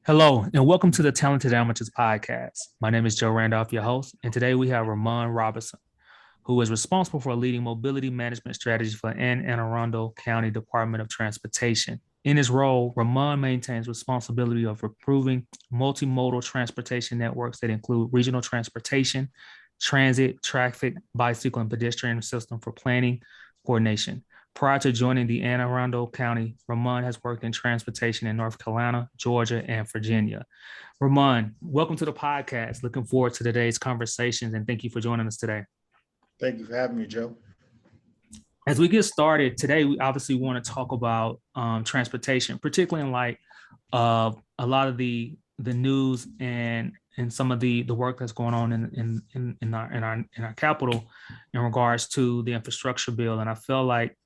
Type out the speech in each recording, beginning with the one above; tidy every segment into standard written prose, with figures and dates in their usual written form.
Hello, and welcome to the Talented Amateurs Podcast. My name is Joe Randolph, your host, and today we have Ramond Robinson, who is responsible for leading mobility management strategy for Anne Arundel County Department of Transportation. In his role, Ramond maintains responsibility of improving multimodal transportation networks that include regional transportation, transit, traffic, bicycle, and pedestrian system for planning coordination. Prior to joining the Anne Arundel County, Ramond has worked in transportation in North Carolina, Georgia, and Virginia. Ramond, welcome to the podcast. Looking forward to today's conversations, and thank you for joining us today. Thank you for having me, Joe. As we get started today, we obviously want to talk about transportation, particularly in light of a lot of the news and some of the work that's going on in our capital in regards to the infrastructure bill. And I feel like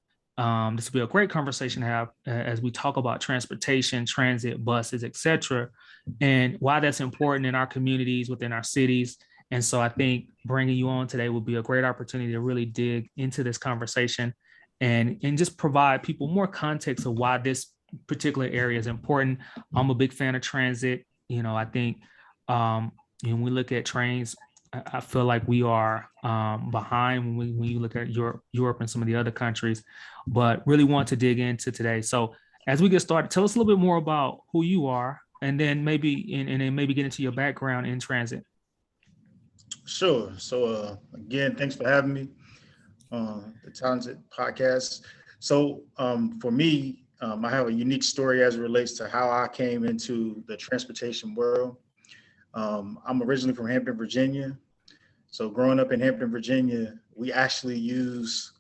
this will be a great conversation to have as we talk about transportation, transit, buses, etc., and why that's important in our communities, within our cities. And so I think bringing you on today will be a great opportunity to really dig into this conversation and just provide people more context of why this particular area is important. I'm a big fan of transit. I think when we look at trains, I feel like we are behind when you look at Europe and some of the other countries, but really want to dig into today. So as we get started, tell us a little bit more about who you are, and then maybe get into your background in transit. Sure. So again, thanks for having me on the Talented Podcast. So for me, I have a unique story as it relates to how I came into the transportation world. I'm originally from Hampton, Virginia. So growing up in Hampton, Virginia, we actually use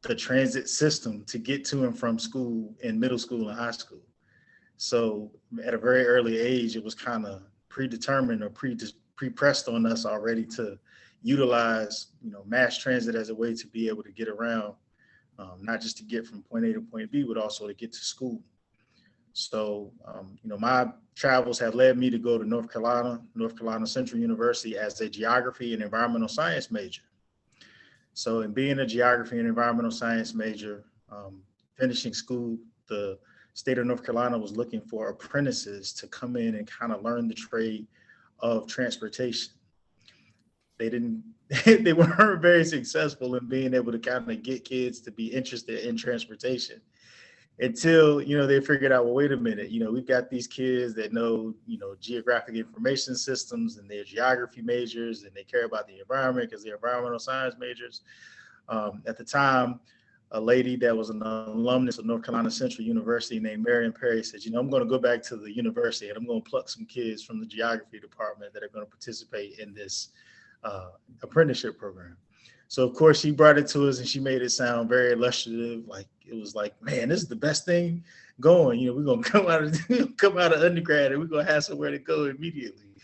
the transit system to get to and from school in middle school and high school. So at a very early age, it was kind of predetermined or pre-pressed on us already to utilize, mass transit as a way to be able to get around, not just to get from point A to point B, but also to get to school. So, my travels have led me to go to North Carolina Central University as a geography and environmental science major. So in being a geography and environmental science major, finishing school, the state of North Carolina was looking for apprentices to come in and kind of learn the trade of transportation. They didn't, they weren't very successful in being able to kind of get kids to be interested in transportation until, they figured out, well, wait a minute, we've got these kids that know, geographic information systems, and they're geography majors, and they care about the environment because they're environmental science majors. At the time, a lady that was an alumnus of North Carolina Central University named Marion Perry said, I'm going to go back to the university and I'm going to pluck some kids from the geography department that are going to participate in this apprenticeship program. So of course she brought it to us and she made it sound very illustrative. Like it was like, man, this is the best thing going. We're gonna come out of undergrad and we're gonna have somewhere to go immediately.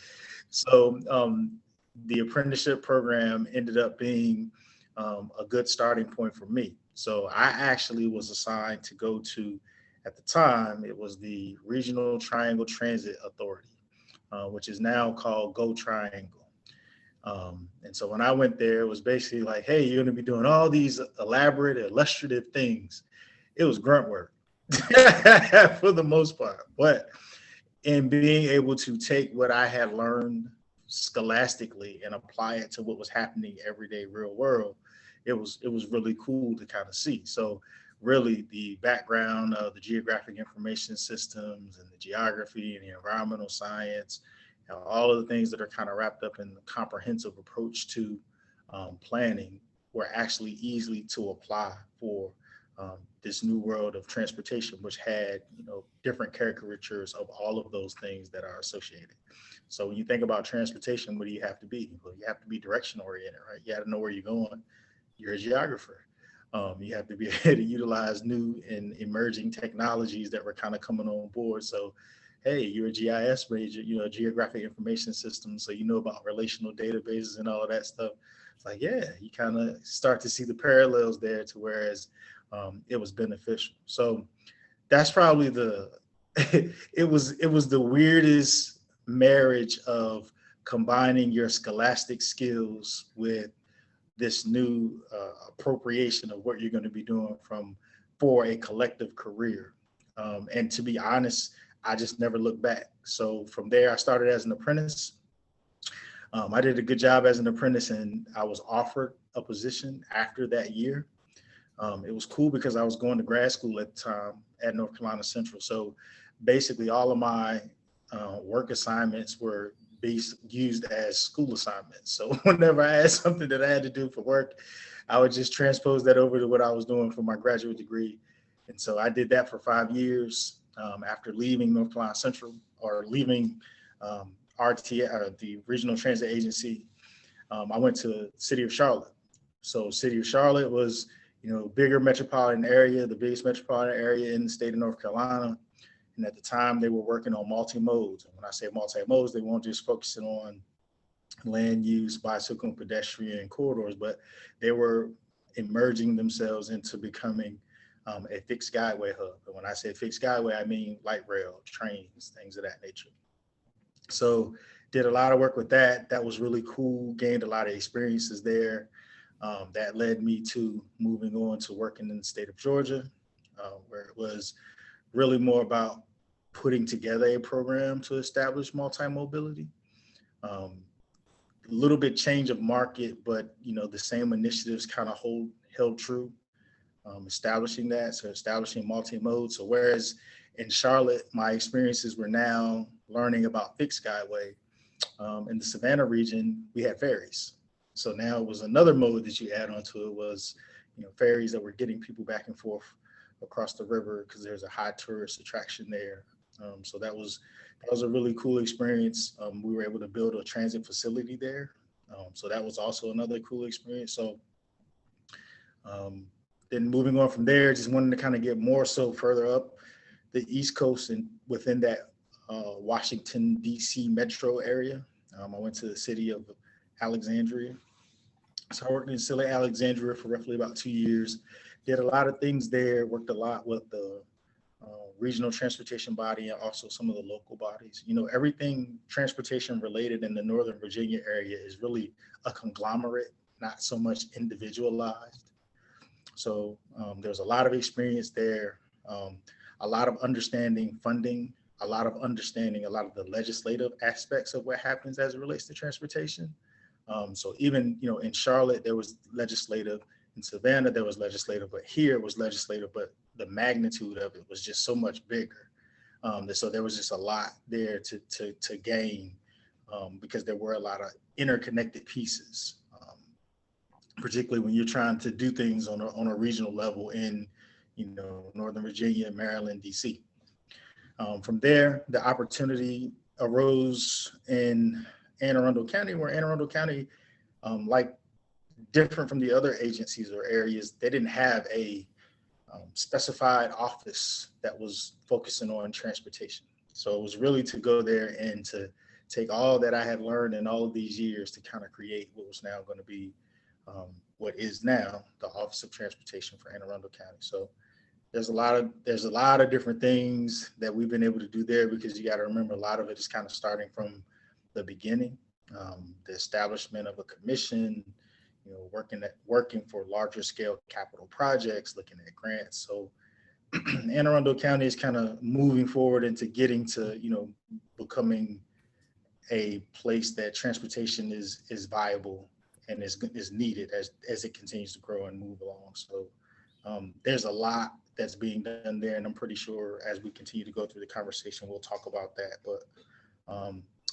So the apprenticeship program ended up being a good starting point for me. So I actually was assigned to go to, at the time, it was the Regional Triangle Transit Authority, which is now called Go Triangle. And so when I went there, it was basically like, hey, you're going to be doing all these elaborate, illustrative things. It was grunt work for the most part. But in being able to take what I had learned scholastically and apply it to what was happening everyday real world, it was really cool to kind of see. So really the background of the geographic information systems and the geography and the environmental science, all of the things that are kind of wrapped up in the comprehensive approach to planning were actually easily to apply for this new world of transportation, which had, different caricatures of all of those things that are associated. So when you think about transportation, what do you have to be? Well, you have to be direction oriented, right? You have to know where you're going. You're a geographer. You have to be able to utilize new and emerging technologies that were kind of coming on board. So, hey, you're a GIS major, geographic information system. So you know about relational databases and all of that stuff. It's like, yeah, you kind of start to see the parallels there to whereas it was beneficial. So that's probably it was the weirdest marriage of combining your scholastic skills with this new appropriation of what you're going to be doing from for a collective career. And to be honest, I just never looked back. So from there, I started as an apprentice. I did a good job as an apprentice, and I was offered a position after that year. It was cool because I was going to grad school at the time at North Carolina Central. So basically, all of my work assignments were used as school assignments. So whenever I had something that I had to do for work, I would just transpose that over to what I was doing for my graduate degree. And so I did that for 5 years. After leaving North Carolina Central, or leaving RTA, the Regional Transit Agency, I went to the city of Charlotte. So city of Charlotte was, bigger metropolitan area, the biggest metropolitan area in the state of North Carolina. And at the time, they were working on multi-modes. And when I say multi-modes, they weren't just focusing on land use, bicycle and pedestrian corridors, but they were emerging themselves into becoming a fixed guideway hub. And when I say fixed guideway, I mean light rail, trains, things of that nature. So did a lot of work with that. That was really cool, gained a lot of experiences there. That led me to moving on to working in the state of Georgia, where it was really more about putting together a program to establish multi-mobility. A little bit change of market, but the same initiatives kind of held true, establishing that, so establishing multi-mode. So whereas in Charlotte, my experiences were now learning about fixed guideway, in the Savannah region, we had ferries. So now it was another mode that you add onto it was, ferries that were getting people back and forth across the river because there's a high tourist attraction there. So that was a really cool experience. We were able to build a transit facility there. So that was also another cool experience. So then moving on from there, just wanted to kind of get more so further up the East Coast and within that Washington, D.C. metro area. I went to the city of Alexandria. So I worked in Silly Alexandria for roughly about 2 years. Did a lot of things there, worked a lot with the regional transportation body and also some of the local bodies. Everything transportation related in the Northern Virginia area is really a conglomerate, not so much individualized. So there's a lot of experience there, a lot of understanding funding, a lot of understanding a lot of the legislative aspects of what happens as it relates to transportation. So even, in Charlotte, there was legislative, in Savannah, there was legislative, but here it was legislative, but the magnitude of it was just so much bigger. So there was just a lot there to gain, because there were a lot of interconnected pieces, particularly when you're trying to do things on a regional level in, Northern Virginia, Maryland, DC. From there, the opportunity arose in Anne Arundel County, where Anne Arundel County, like different from the other agencies or areas, they didn't have a specified office that was focusing on transportation. So it was really to go there and to take all that I had learned in all of these years to kind of create what was now going to be what is now the Office of Transportation for Anne Arundel County. So there's a lot of different things that we've been able to do there, because you got to remember a lot of it is kind of starting from the beginning, the establishment of a commission, working for larger scale capital projects, looking at grants. So Anne Arundel County is kind of moving forward into getting to, becoming a place that transportation is viable and is needed as it continues to grow and move along. So there's a lot that's being done there, and I'm pretty sure as we continue to go through the conversation, we'll talk about that. But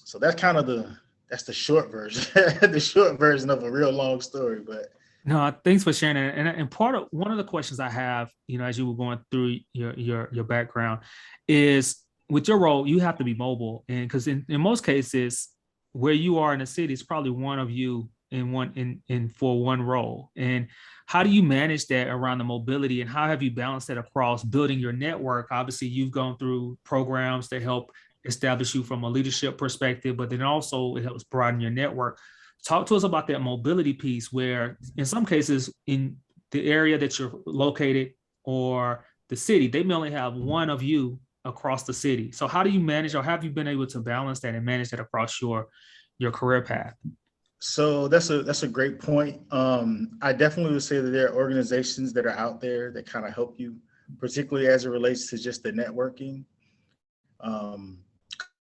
so that's kind of that's the short version, the short version of a real long story. But no, thanks for sharing that. And one of the questions I have, as you were going through your background, is with your role, you have to be mobile, and because in most cases, where you are in the city, it's probably one of you in for one role. And how do you manage that around the mobility, and how have you balanced that across building your network? Obviously, you've gone through programs to help establish you from a leadership perspective, but then also it helps broaden your network. Talk to us about that mobility piece, where in some cases in the area that you're located or the city, they may only have one of you across the city. So how do you manage, or have you been able to balance that and manage that across your career path? So that's a great point. I definitely would say that there are organizations that are out there that kind of help you particularly as it relates to just the networking. Um,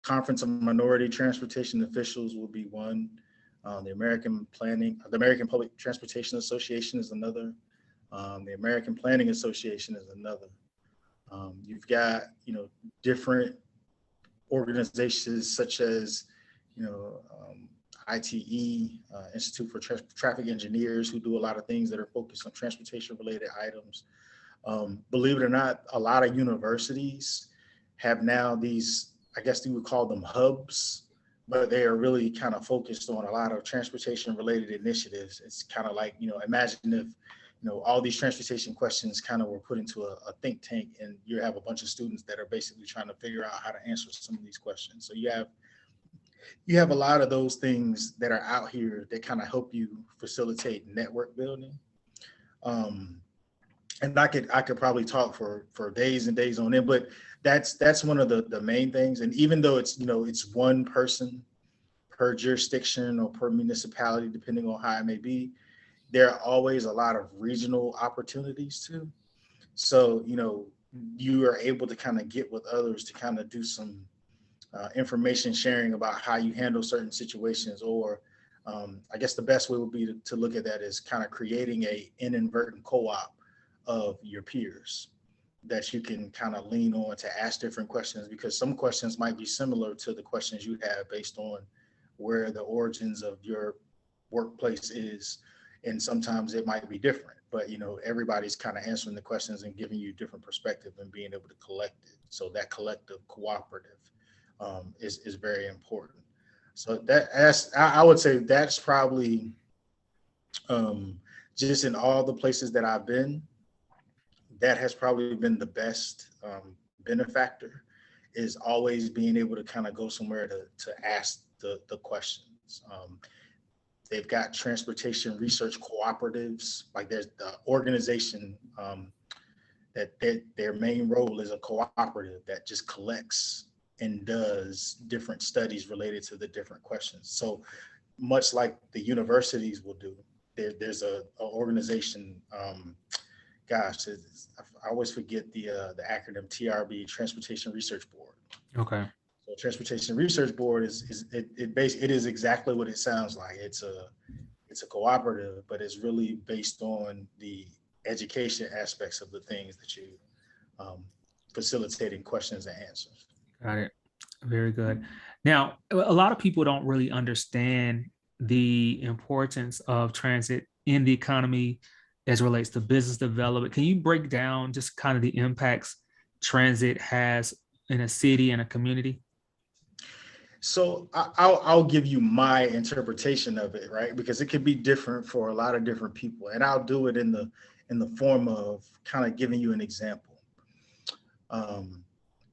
Conference of Minority Transportation Officials will be one. The American Public Transportation Association is another. The American Planning Association is another. You've got, different organizations such as, ITE, Institute for Traffic Engineers, who do a lot of things that are focused on transportation related items. Believe it or not, a lot of universities have now these, I guess you would call them hubs, but they are really kind of focused on a lot of transportation related initiatives. It's kind of like, imagine if, all these transportation questions kind of were put into a think tank, and you have a bunch of students that are basically trying to figure out how to answer some of these questions. So you have a lot of those things that are out here that kind of help you facilitate network building. Um, and I could probably talk for days and days on end, but that's one of the main things. And even though it's one person per jurisdiction or per municipality, depending on how it may be, there are always a lot of regional opportunities too. So you are able to kind of get with others to kind of do some information sharing about how you handle certain situations, or I guess the best way would be to look at that is kind of creating a inadvertent co-op of your peers that you can kind of lean on to ask different questions, because some questions might be similar to the questions you have based on where the origins of your workplace is, and sometimes it might be different, but everybody's kind of answering the questions and giving you different perspective and being able to collect it. So that collective cooperative is very important. So I would say that's probably just in all the places that I've been, that has probably been the best benefactor, is always being able to kind of go somewhere to ask the questions. They've got transportation research cooperatives. Like there's the organization that their main role is a cooperative that just collects and does different studies related to the different questions. So much like the universities will do, there's a organization. I always forget the acronym TRB, Transportation Research Board. Okay. So Transportation Research Board it is exactly what it sounds like. It's a cooperative, but it's really based on the education aspects of the things that you facilitating questions and answers. Got it. Very good. Now, a lot of people don't really understand the importance of transit in the economy as it relates to business development. Can you break down just kind of the impacts transit has in a city and a community? So I'll give you my interpretation of it, right? Because it could be different for a lot of different people, and I'll do it in the form of kind of giving you an example.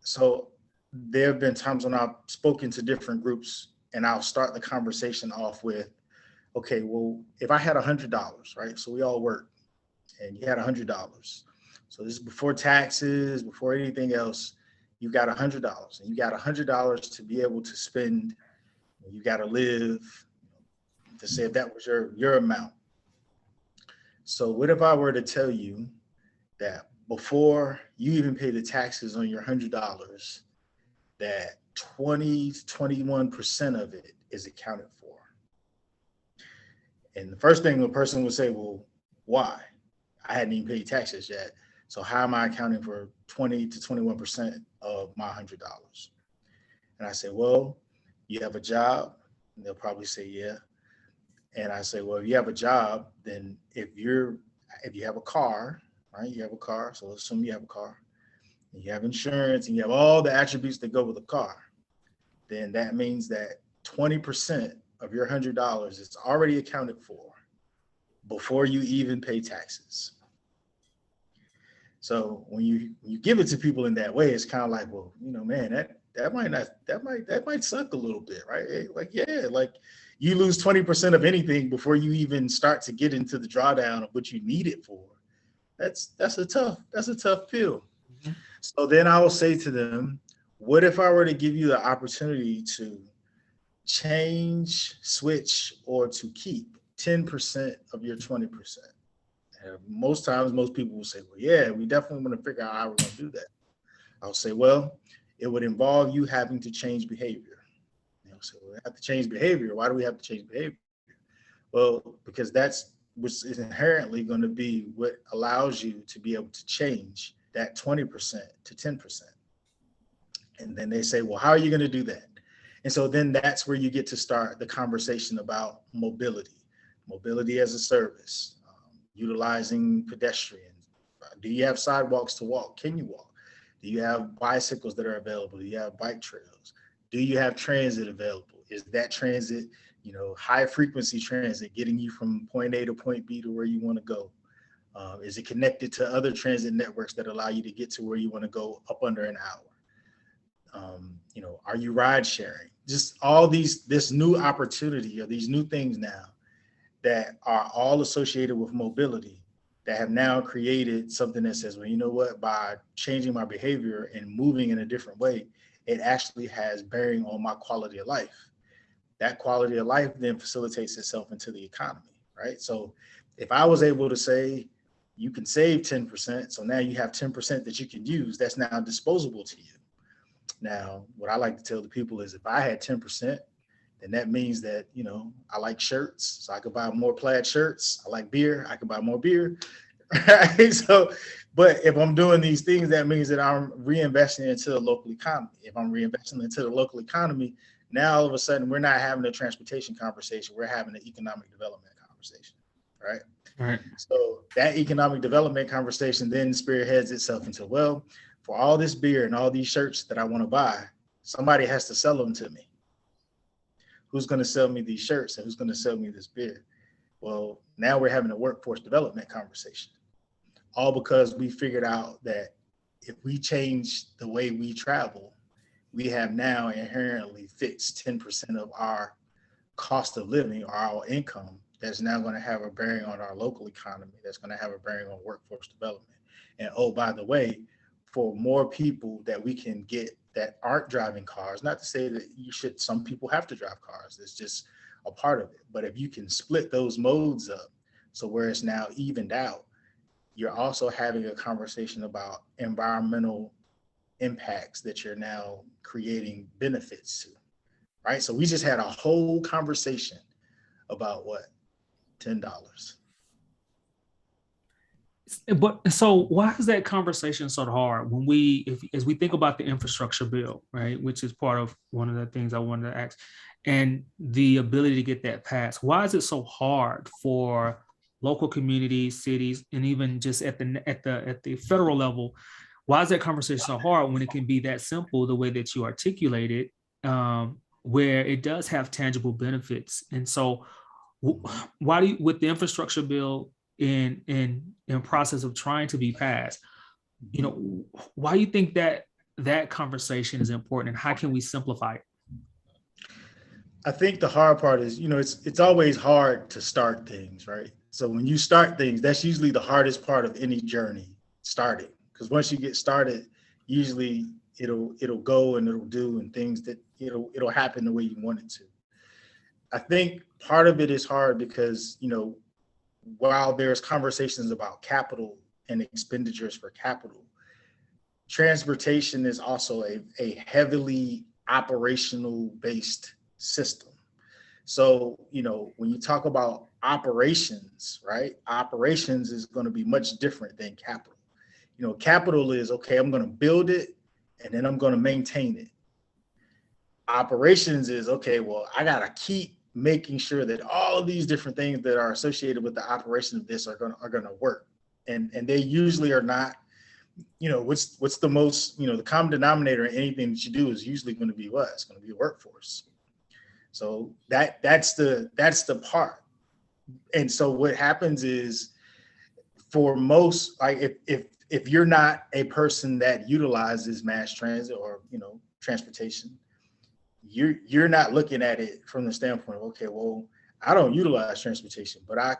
So there have been times when I've spoken to different groups, and I'll start the conversation off with, okay, well, if I had $100, right? So we all work, and you had $100. So this is before taxes, before anything else. You got $100, and you got $100 to be able to spend. You got to live. To say if that was your amount. So what if I were to tell you that before you even pay the taxes on your $100, that 20 to 21% of it is accounted for? And the first thing the person would say, well, why? I hadn't even paid taxes yet. So how am I accounting for 20 to 21% of my $100? And I say, well, you have a job. And they'll probably say, yeah. And I say, well, if you have a job, then if you have a car, right? You have a car. So let's assume you have a car, and you have insurance, and you have all the attributes that go with a car. Then that means that 20% of your $100 is already accounted for before you even pay taxes. So when you give it to people in that way, it's kind of like, well, man, that might suck a little bit, right? Like, yeah, like you lose 20% of anything before you even start to get into the drawdown of what you need it for. That's a tough pill. Mm-hmm. So then I will say to them, what if I were to give you the opportunity to change, switch, or to keep 10% of your 20%? And most times, most people will say, well, yeah, we definitely want to figure out how we're going to do that. I'll say, well, it would involve you having to change behavior. So we have to change behavior. Why do we have to change behavior? Well, because that's which is inherently going to be what allows you to be able to change that 20% to 10%. And then they say, well, how are you going to do that? And so then that's where you get to start the conversation about mobility as a service, utilizing pedestrians. Do you have sidewalks to walk? Can you walk? Do you have bicycles that are available? Do you have bike trails? Do you have transit available? Is that transit, high frequency transit getting you from point A to point B to where you want to go? Is it connected to other transit networks that allow you to get to where you want to go up under an hour? Are you ride sharing? Just all this new opportunity or these new things now that are all associated with mobility that have now created something that says, well, you know what, by changing my behavior and moving in a different way, it actually has bearing on my quality of life. That quality of life then facilitates itself into the economy, right? So if I was able to say, you can save 10%, so now you have 10% that you can use, that's now disposable to you. Now, what I like to tell the people is if I had 10%, then that means that, I like shirts, so I could buy more plaid shirts. I like beer, I could buy more beer. Right? So, but if I'm doing these things, that means that I'm reinvesting into the local economy. If I'm reinvesting into the local economy, now all of a sudden we're not having a transportation conversation, we're having an economic development conversation, right? Right. So that economic development conversation then spearheads itself into, well, for all this beer and all these shirts that I want to buy, somebody has to sell them to me. Who's going to sell me these shirts and who's going to sell me this beer? Well, now we're having a workforce development conversation, all because we figured out that if we change the way we travel, we have now inherently fixed 10% of our cost of living or our income that's now going to have a bearing on our local economy, that's going to have a bearing on workforce development. And oh, by the way, for more people that we can get that aren't driving cars, not to say that some people have to drive cars, it's just a part of it. But if you can split those modes up so where it's now evened out, you're also having a conversation about environmental impacts that you're now creating benefits to, right? So we just had a whole conversation about what? $10. But so why is that conversation so hard when as we think about the infrastructure bill, right, which is part of one of the things I wanted to ask, and the ability to get that passed? Why is it so hard for local communities, cities, and even just at the federal level? Why is that conversation so hard when it can be that simple the way that you articulate it, where it does have tangible benefits? And so, why do you, with the infrastructure bill in process of trying to be passed, why do you think that conversation is important, and how can we simplify it? I think the hard part is, it's always hard to start things, right? So when you start things, that's usually the hardest part of any journey, starting. Because once you get started, usually it'll go and it'll do and things that it'll happen the way you want it to. I think part of it is hard because, while there's conversations about capital and expenditures for capital, transportation is also a heavily operational based system. So, when you talk about operations, right? Operations is going to be much different than capital. Capital is, okay, I'm going to build it and then I'm going to maintain it. Operations is, okay, well, I got to keep making sure that all of these different things that are associated with the operation of this are going to work. And they usually are not, what's the most, the common denominator in anything that you do is usually going to be what? It's going to be a workforce. So that's the part. And so what happens is, for most, like if you're not a person that utilizes mass transit or, transportation, you're not looking at it from the standpoint of, okay, well, I don't utilize transportation, but I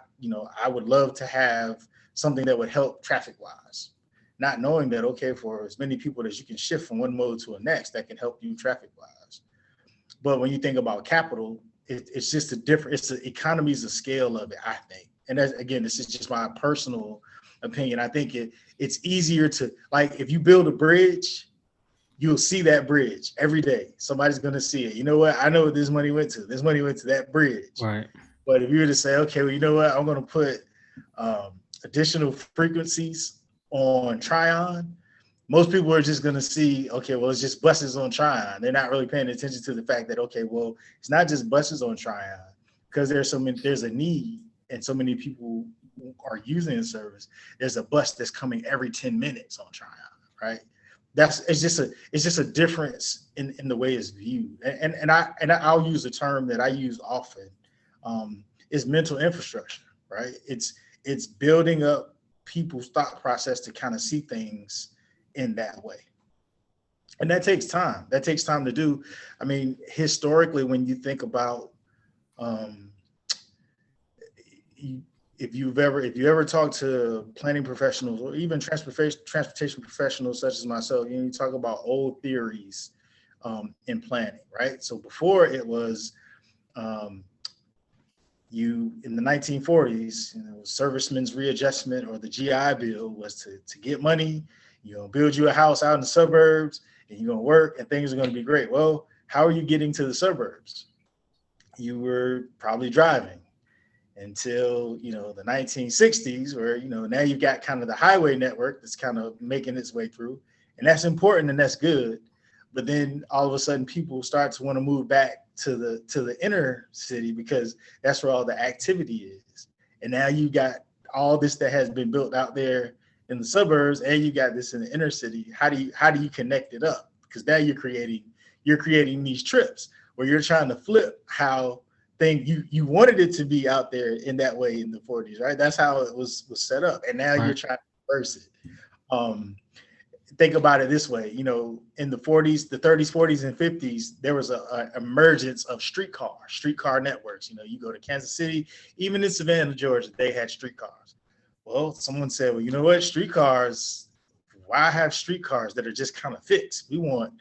would love to have something that would help traffic wise, not knowing that, okay, for as many people as you can shift from one mode to the next, that can help you traffic wise. But when you think about capital, it's just it's the economies of scale of it, I think. and that's, again, this is just my personal opinion. I think it's easier to, like, if you build a bridge, you'll see that bridge every day. Somebody's going to see it. You know what? I know what this money went to. This money went to that bridge. Right. But if you were to say, okay, well, you know what? I'm going to put additional frequencies on Tryon. Most people are just going to see, okay, well, it's just buses on Tryon. They're not really paying attention to the fact that, okay, well, it's not just buses on Tryon, because there's a need, and so many people are using the service. There's a bus that's coming every 10 minutes on Tryon, right? It's just a difference in the way it's viewed. And I'll use a term that I use often, is mental infrastructure, right? It's building up people's thought process to kind of see things in that way. And that takes time. That takes time to do. I mean, historically, when you think about, if you ever talk to planning professionals or even transportation professionals such as myself, you talk about old theories in planning, right? So before it was, in the 1940s, servicemen's readjustment, or the GI Bill, was to get money, build you a house out in the suburbs, and you're going to work and things are going to be great. Well, how are you getting to the suburbs? You were probably driving until, the 1960s, where, now you've got kind of the highway network that's kind of making its way through, and that's important and that's good. But then all of a sudden people start to want to move back to the inner city, because that's where all the activity is. And now you got all this that has been built out there in the suburbs, and you got this in the inner city. How do you connect it up? Because now you're creating these trips where you're trying to flip how you wanted it to be out there in that way in the 40s, right? That's how it was set up, and now you're trying to reverse it. Think about it this way, in the 40s, the 30s, 40s, and 50s, there was a emergence of streetcar networks. You go to Kansas City, even in Savannah, Georgia, they had streetcars. Well, someone said, well, you know what, streetcars, why have streetcars that are just kind of fixed? We want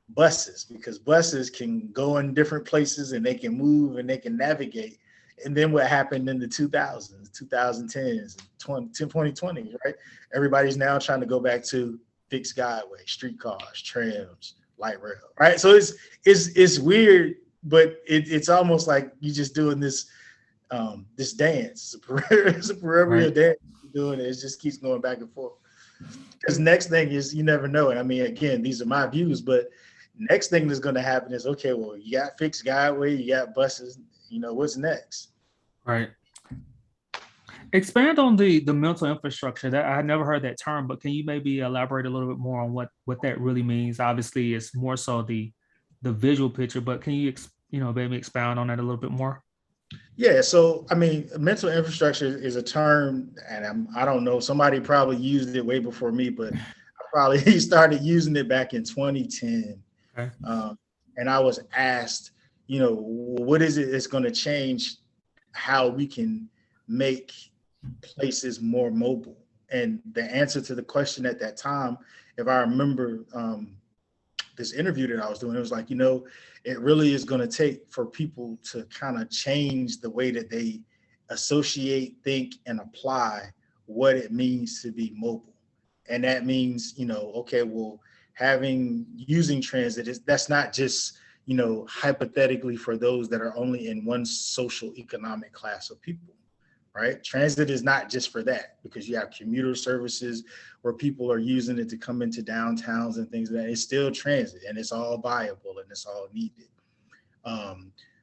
buses, because buses can go in different places and they can move and they can navigate. And then what happened in the 2000s, 2010s, 2020s, right? Everybody's now trying to go back to fixed guideway, streetcars, trams, light rail, right? So it's weird, but it's almost like you're just doing this this dance. It's a proverbial dance you're doing it. It just keeps going back and forth. Because next thing is, you never know. And I mean, again, these are my views, but next thing that's going to happen is, okay, well, you got fixed guideway, you got buses, what's next? Right. Expand on the mental infrastructure. That I had never heard that term, but can you maybe elaborate a little bit more on what that really means? Obviously, it's more so the visual picture, but can you maybe expound on that a little bit more? Yeah, so I mean, mental infrastructure is a term, and I don't know, somebody probably used it way before me, but I probably started using it back in 2010. Okay. And I was asked, what is it that's going to change how we can make places more mobile? And the answer to the question at that time, if I remember this interview that I was doing, it was like, it really is going to take for people to kind of change the way that they associate, think, and apply what it means to be mobile. And that means, okay, well, using transit, that's not just, hypothetically for those that are only in one social economic class of people, right? Transit is not just for that, because you have commuter services where people are using it to come into downtowns and things like that. It's still transit, and it's all viable and it's all needed.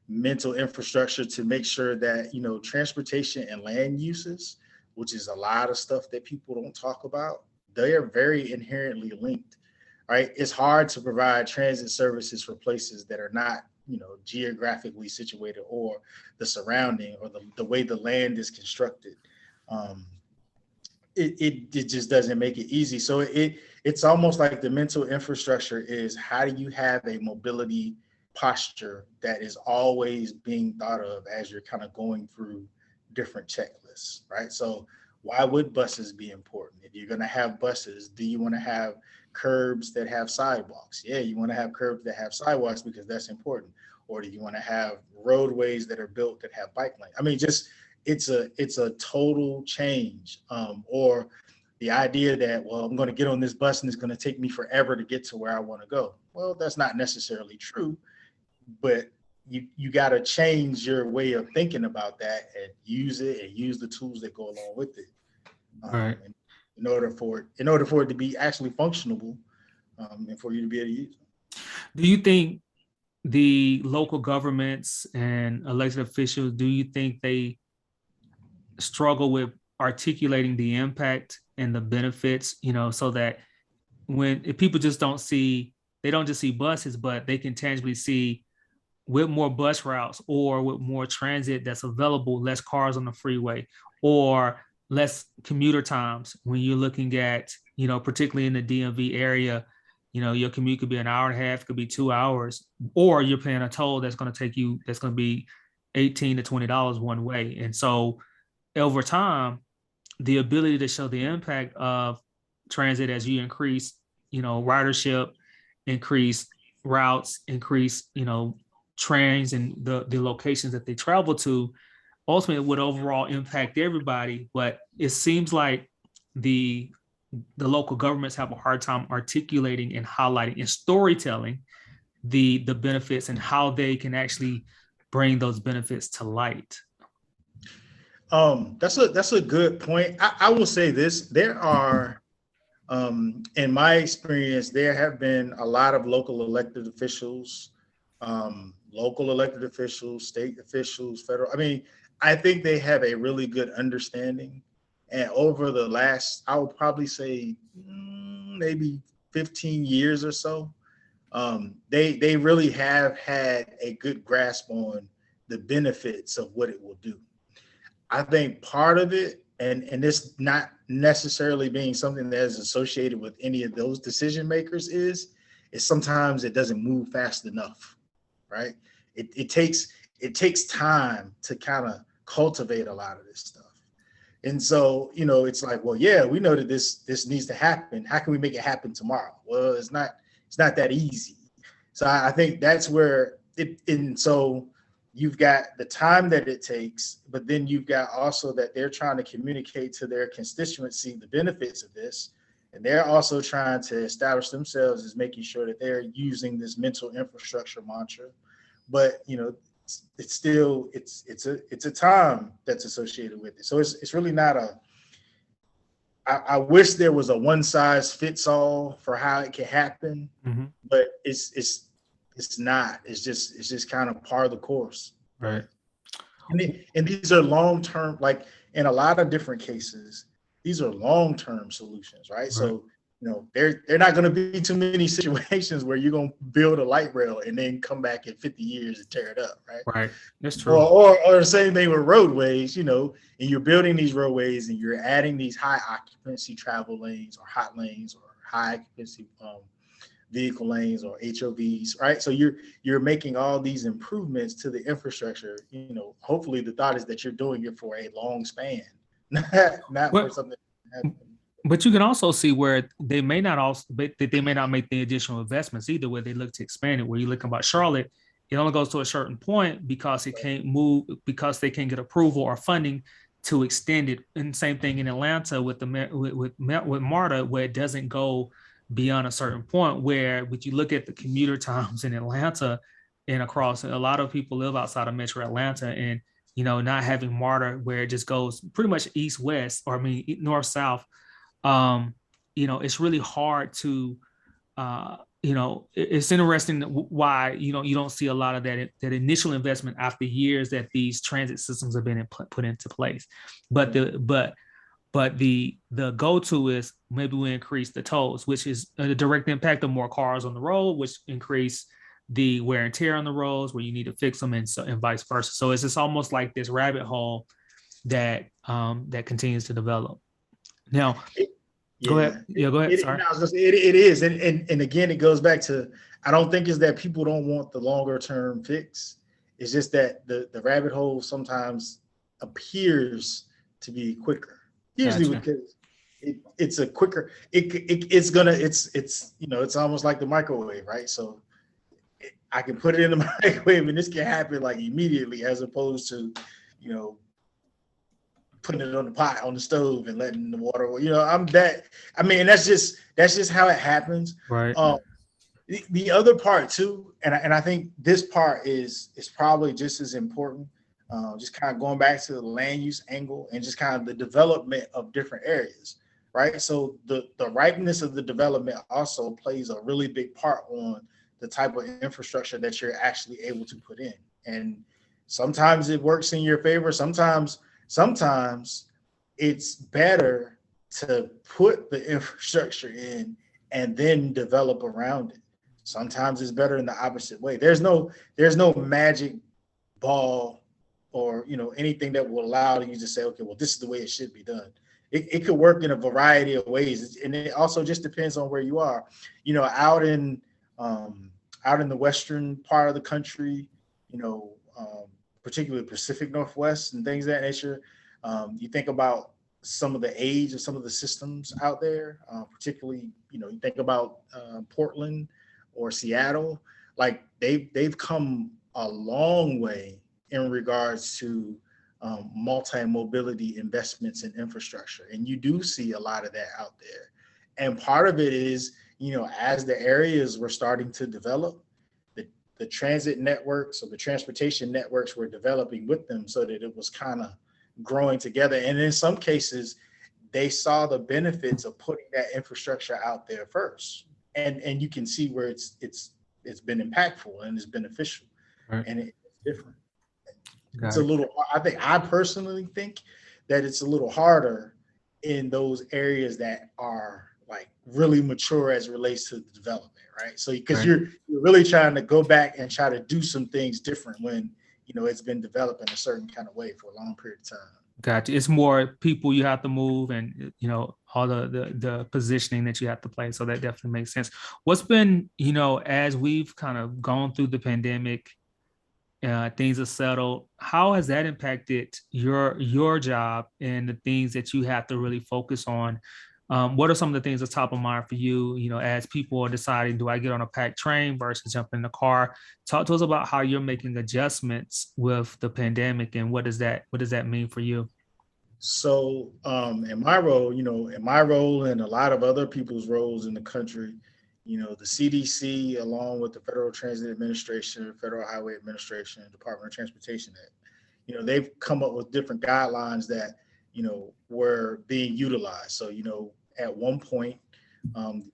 Mental infrastructure to make sure that, transportation and land uses, which is a lot of stuff that people don't talk about, they are very inherently linked, right? It's hard to provide transit services for places that are not, geographically situated, or the surrounding, or the way the land is constructed. It just doesn't make it easy. So it's almost like the mental infrastructure is, how do you have a mobility posture that is always being thought of as you're kind of going through different checklists, right? So why would buses be important? If you're going to have buses, do you want to have curbs that have sidewalks? Yeah, you want to have curbs that have sidewalks because that's important. Or do you want to have roadways that are built that have bike lanes? I mean, just it's a total change. Or the idea that, well, I'm going to get on this bus and it's going to take me forever to get to where I want to go. Well, that's not necessarily true, but you got to change your way of thinking about that and use it and use the tools that go along with it. Right. In order for it to be actually functional, and for you to be able to use it. Do you think the local governments and elected officials, do you think they struggle with articulating the impact and the benefits, so that if people just don't see, they don't just see buses, but they can tangibly see with more bus routes or with more transit that's available, less cars on the freeway, or less commuter times when you're looking at, particularly in the DMV area, your commute could be an hour and a half, could be 2 hours, or you're paying a toll that's going to be $18 to $20 one way. And so over time, the ability to show the impact of transit as you increase, ridership, increase routes, increase, trains and the locations that they travel to, ultimately would overall impact everybody. But it seems like the local governments have a hard time articulating and highlighting and storytelling the benefits and how they can actually bring those benefits to light. That's a good point. I will say this: there are, in my experience, there have been a lot of local elected officials, state officials, federal. I mean, I think they have a really good understanding. And over the last, I would probably say maybe 15 years or so, they really have had a good grasp on the benefits of what it will do. I think part of it, and this not necessarily being something that is associated with any of those decision makers, is sometimes it doesn't move fast enough, right? It takes time to kind of cultivate a lot of this stuff. And so, it's like, well, yeah, we know that this needs to happen. How can we make it happen tomorrow? Well, it's not that easy. So I think that's where and so you've got the time that it takes, but then you've got also that they're trying to communicate to their constituency the benefits of this. And they're also trying to establish themselves as making sure that they're using this mental infrastructure mantra. But, it's still, it's a time that's associated with it. So it's really not I wish there was a one size fits all for how it can happen, but it's not. It's just kind of par of the course. Right. And these are long term, like in a lot of different cases, these are long term solutions, right? So they're not going to be too many situations where you're going to build a light rail and then come back in 50 years and tear it up, right? Right. That's true. Or the same thing with roadways, and you're building these roadways and you're adding these high occupancy travel lanes or hot lanes or high occupancy vehicle lanes or HOVs, right? So you're making all these improvements to the infrastructure. Hopefully the thought is that you're doing it for a long span, not for something. But you can also see where they may not make the additional investments either, where they look to expand it. Where you're looking about Charlotte, it only goes to a certain point because it can't move, because they can't get approval or funding to extend it. And same thing in Atlanta with MARTA, where it doesn't go beyond a certain point. Where when you look at the commuter times in Atlanta and across, a lot of people live outside of Metro Atlanta, and not having MARTA where it just goes pretty much east-west, or north-south. It's really hard to, it's interesting why, you don't see a lot of that initial investment after years that these transit systems have been put into place. But the go-to is maybe we increase the tolls, which is a direct impact of more cars on the road, which increase the wear and tear on the roads where you need to fix them, and vice versa. So it's just almost like this rabbit hole that continues to develop. Now, go ahead. Yeah, go ahead. Sorry. It is. And again, it goes back to, I don't think it's that people don't want the longer term fix. It's just that the rabbit hole sometimes appears to be quicker. Usually because it's a quicker, it's almost like the microwave, right? So I can put it in the microwave and this can happen like immediately, as opposed to, putting it on the pot on the stove and letting the water, I'm that. I mean, that's just how it happens. Right. The other part too, and I think this part is probably just as important. Just kind of going back to the land use angle and just kind of the development of different areas, right? So the ripeness of the development also plays a really big part on the type of infrastructure that you're actually able to put in. And sometimes it works in your favor. Sometimes it's better to put the infrastructure in and then develop around it. Sometimes it's better in the opposite way. There's no magic ball or anything that will allow you to say, okay, well, this is the way it should be done. It could work in a variety of ways, and it also just depends on where you are. Out in the western part of the country, particularly Pacific Northwest and things of that nature. You think about some of the age of some of the systems out there, particularly, you think about Portland or Seattle, like they've come a long way in regards to multi-mobility investments in infrastructure. And you do see a lot of that out there. And part of it is, as the areas were starting to develop, the transit networks or the transportation networks were developing with them so that it was kind of growing together. And in some cases, they saw the benefits of putting that infrastructure out there first. And you can see where it's been impactful and it's beneficial. Right. And it's different. Got It's a it. little, I personally think that it's a little harder in those areas that are like really mature as it relates to the development, right? So because Right. you're really trying to go back and try to do some things different when it's been developed in a certain kind of way for a long period of time. Gotcha. It's more people you have to move, and all the positioning that you have to play. So that definitely makes sense. What's been, as we've kind of gone through the pandemic, things are settled. How has that impacted your job and the things that you have to really focus on? What are some of the things that's top of mind for you? As people are deciding, do I get on a packed train versus jumping in the car? Talk to us about how you're making adjustments with the pandemic, and what does that mean for you? So in my role and a lot of other people's roles in the country, the CDC, along with the Federal Transit Administration, Federal Highway Administration, Department of Transportation, they've come up with different guidelines that, were being utilized. So, at one point,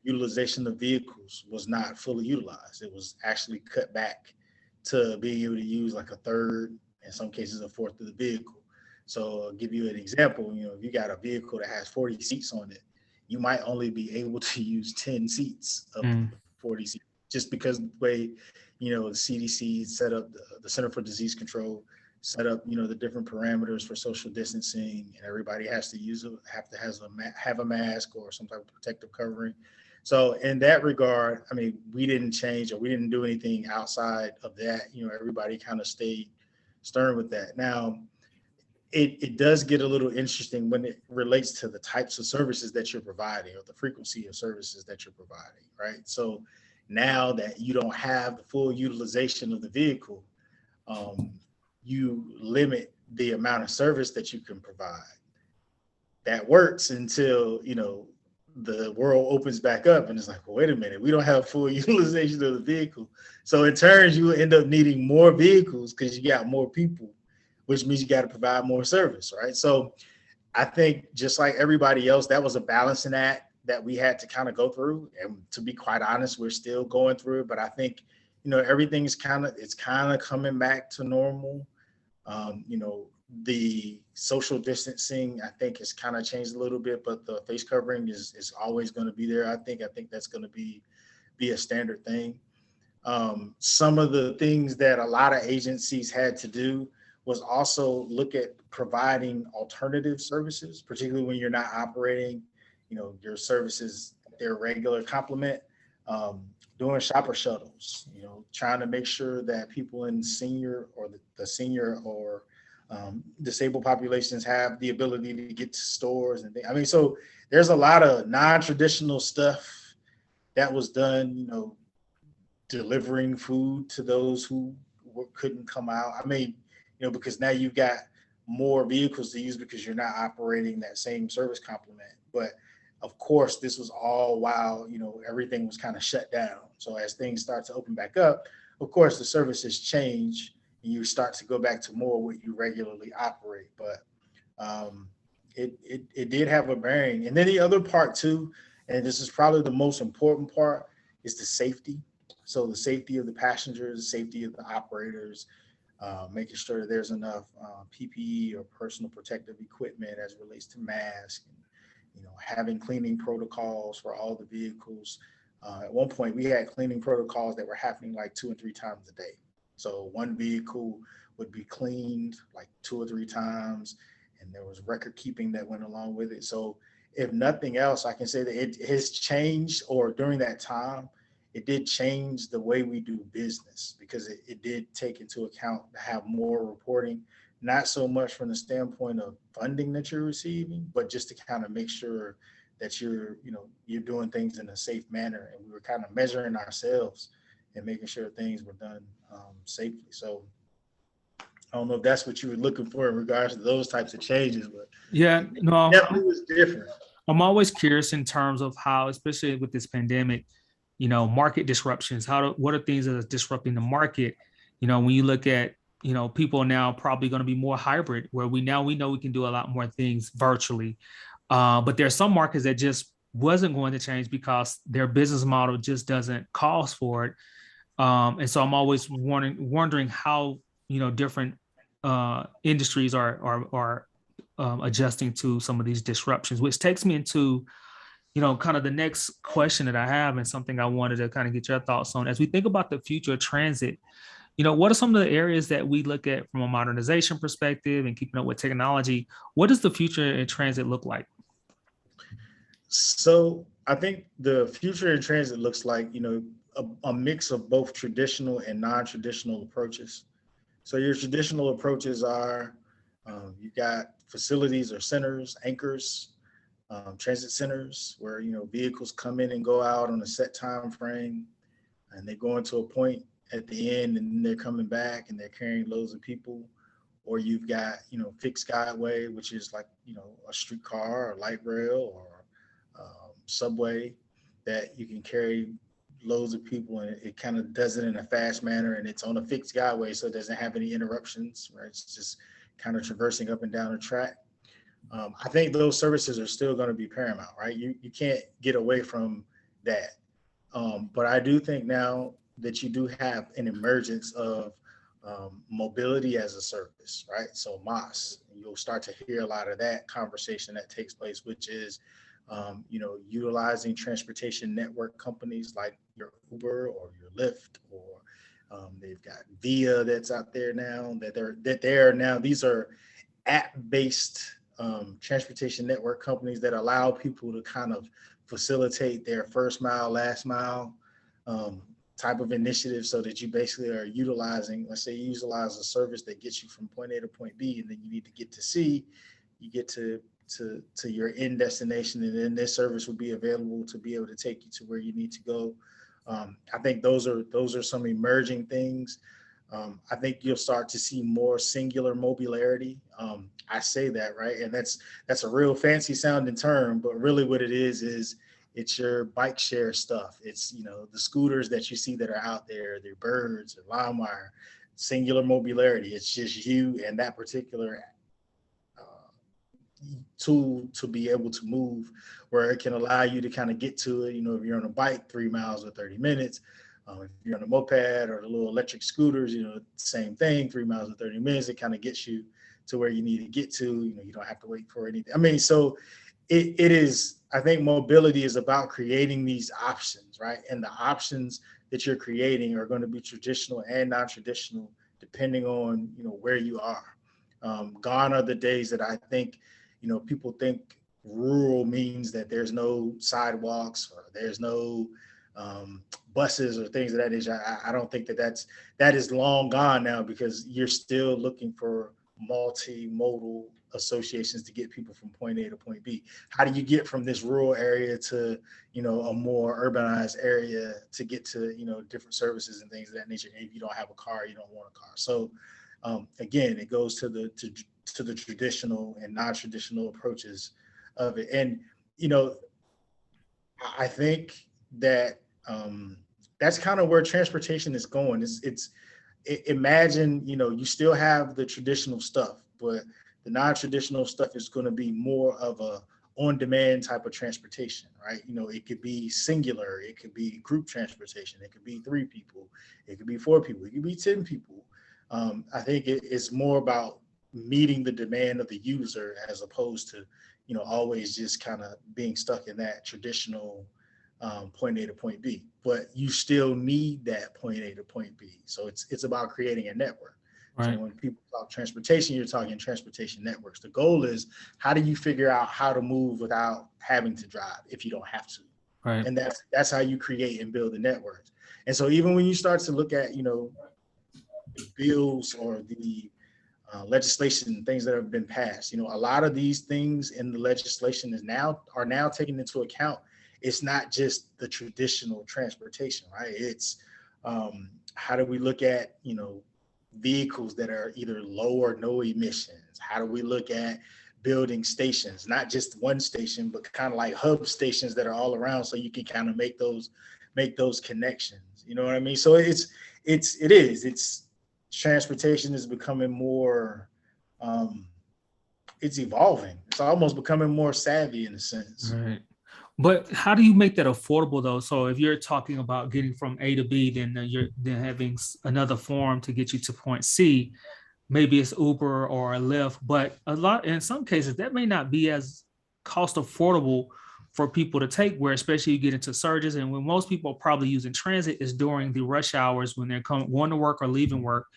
utilization of vehicles was not fully utilized. It was actually cut back to being able to use like a third, in some cases, a fourth of the vehicle. So I'll give you an example. If you got a vehicle that has 40 seats on it, you might only be able to use 10 seats of the Mm, 40 seats, just because the way, the CDC set up, the Center for Disease Control set up, the different parameters for social distancing, and everybody has to have a mask or some type of protective covering. So in that regard, I mean, we didn't change or we didn't do anything outside of that. Everybody kind of stayed stern with that. Now, it does get a little interesting when it relates to the types of services that you're providing or the frequency of services that you're providing, right? So now that you don't have the full utilization of the vehicle, um, you limit the amount of service that you can provide. That works until, the world opens back up and it's like, well, wait a minute, we don't have full utilization of the vehicle. So in turns, you end up needing more vehicles because you got more people, which means you got to provide more service, right? So I think just like everybody else, that was a balancing act that we had to kind of go through. And to be quite honest, we're still going through it. But I think, everything's it's kind of coming back to normal. The social distancing, I think, has kind of changed a little bit, but the face covering is always going to be there. I think that's going to be a standard thing. Some of the things that a lot of agencies had to do was also look at providing alternative services, particularly when you're not operating, your services, their regular complement, doing shopper shuttles, trying to make sure that people in senior or the senior or disabled populations have the ability to get to stores and things. I mean, so there's a lot of non-traditional stuff that was done, delivering food to those who couldn't come out. I mean, because now you've got more vehicles to use because you're not operating that same service complement. But of course, this was all while, everything was kind of shut down. So as things start to open back up, of course, the services change and you start to go back to more what you regularly operate. But um, it did have a bearing. And then the other part too, and this is probably the most important part, is the safety. So the safety of the passengers, the safety of the operators, making sure that there's enough PPE or personal protective equipment as it relates to masks, and having cleaning protocols for all the vehicles. At one point, we had cleaning protocols that were happening like 2 and 3 times a day. So one vehicle would be cleaned like 2 or 3 times, and there was record keeping that went along with it. So if nothing else, I can say that it has changed, or during that time, it did change the way we do business because it did take into account to have more reporting, not so much from the standpoint of funding that you're receiving, but just to kind of make sure that you're doing things in a safe manner. And we were kind of measuring ourselves and making sure things were done safely. So I don't know if that's what you were looking for in regards to those types of changes, but Yeah, it no, definitely was different. I'm always curious in terms of how, especially with this pandemic, market disruptions. What are things that are disrupting the market? When you look at, people now probably going to be more hybrid, where we know we can do a lot more things virtually. But there are some markets that just wasn't going to change because their business model just doesn't cause for it. And so I'm always wondering how different industries are adjusting to some of these disruptions, which takes me into kind of the next question that I have, and something I wanted to kind of get your thoughts on. As we think about the future of transit, what are some of the areas that we look at from a modernization perspective and keeping up with technology? What does the future in transit look like? So I think the future in transit looks like, a mix of both traditional and non-traditional approaches. So your traditional approaches are, you got facilities or centers, anchors, transit centers where, vehicles come in and go out on a set time frame, and they go into a point at the end, and then they're coming back and they're carrying loads of people. Or you've got, fixed guideway, which is like, a streetcar or light rail or subway that you can carry loads of people, and it kind of does it in a fast manner, and it's on a fixed guideway, so it doesn't have any interruptions, right? It's just kind of traversing up and down the track. I think those services are still going to be paramount, right? You can't get away from that. But I do think now that you do have an emergence of mobility as a service, right? So MOS, you'll start to hear a lot of that conversation that takes place, which is, utilizing transportation network companies like your Uber or your Lyft, or they've got Via that's out there now. These are app-based transportation network companies that allow people to kind of facilitate their first mile, last mile um, type of initiative, so that you basically are utilizing, let's say you utilize a service that gets you from point A to point B, and then you need to get to C, you get to your end destination, and then this service will be available to be able to take you to where you need to go. I think those are some emerging things. I think you'll start to see more singular mobility. I say that, right, and that's a real fancy sounding term, but really what it is it's your bike share stuff. It's the scooters that you see that are out there, they're Birds or LimeWire. Singular mobility. It's just you and that particular tool to be able to move, where it can allow you to kind of get to it. If you're on a bike, 3 miles or 30 minutes. If you're on a moped or the little electric scooters, same thing, 3 miles or 30 minutes. It kind of gets you to where you need to get to. You don't have to wait for anything. I mean, so it is, I think mobility is about creating these options, right? And the options that you're creating are going to be traditional and non-traditional, depending on, where you are. Gone are the days that I think, people think rural means that there's no sidewalks or there's no buses or things of that nature. I don't think that is long gone now, because you're still looking for multimodal associations to get people from point A to point B. How do you get from this rural area to, a more urbanized area to get to, different services and things of that nature? And if you don't have a car, you don't want a car. So again, it goes to to the traditional and non-traditional approaches of it. And, you know, I think that that's kind of where transportation is going. Imagine, you know, you still have the traditional stuff, but the non-traditional stuff is going to be more of a on-demand type of transportation, right? You know, it could be singular, it could be group transportation, it could be 3 people, it could be 4 people, it could be 10 people. I think it's more about meeting the demand of the user as opposed to, you know, always just kind of being stuck in that traditional point A to point B. But you still need that point A to point B. So it's about creating a network. So Right. when people talk transportation, you're talking transportation networks. The goal is, how do you figure out how to move without having to drive if you don't have to? Right. And that's how you create and build the networks. And so even when you start to look at, you know, bills or the legislation, things that have been passed, you know, a lot of these things in the legislation are now taken into account. It's not just the traditional transportation, right? It's how do we look at, you know, vehicles that are either low or no emissions? How do we look at building stations, not just one station, but kind of like hub stations that are all around, so you can kind of make those connections. You know what I mean? So it's transportation is becoming more, it's evolving. It's almost becoming more savvy in a sense. Right. But how do you make that affordable though? So if you're talking about getting from A to B, then you're then having another form to get you to point C. Maybe it's Uber or a Lyft, but a lot in some cases that may not be as cost affordable for people to take. Where especially you get into surges, and when most people are probably using transit is during the rush hours when they're going to work or leaving work.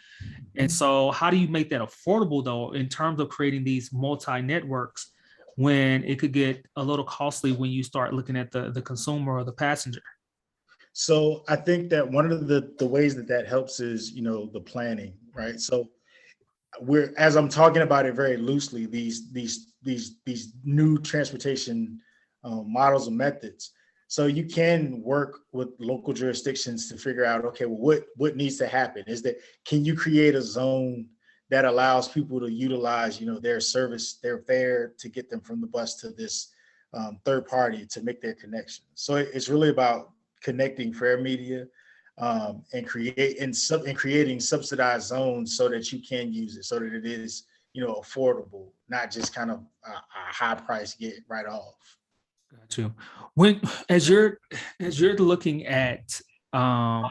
And so, how do you make that affordable though, in terms of creating these multi networks, when it could get a little costly when you start looking at the consumer or the passenger? So I think that one of the ways that helps is, you know, the planning, right? So we're, as I'm talking about it very loosely, these new transportation models and methods. So you can work with local jurisdictions to figure out, okay, well, what needs to happen? Is that, can you create a zone that allows people to utilize, you know, their service, their fare, to get them from the bus to this third party to make their connection? So it's really about connecting fare media, and creating subsidized zones so that you can use it, so that it is, you know, affordable, not just kind of a high price get right off. Got you. When as you're looking at um,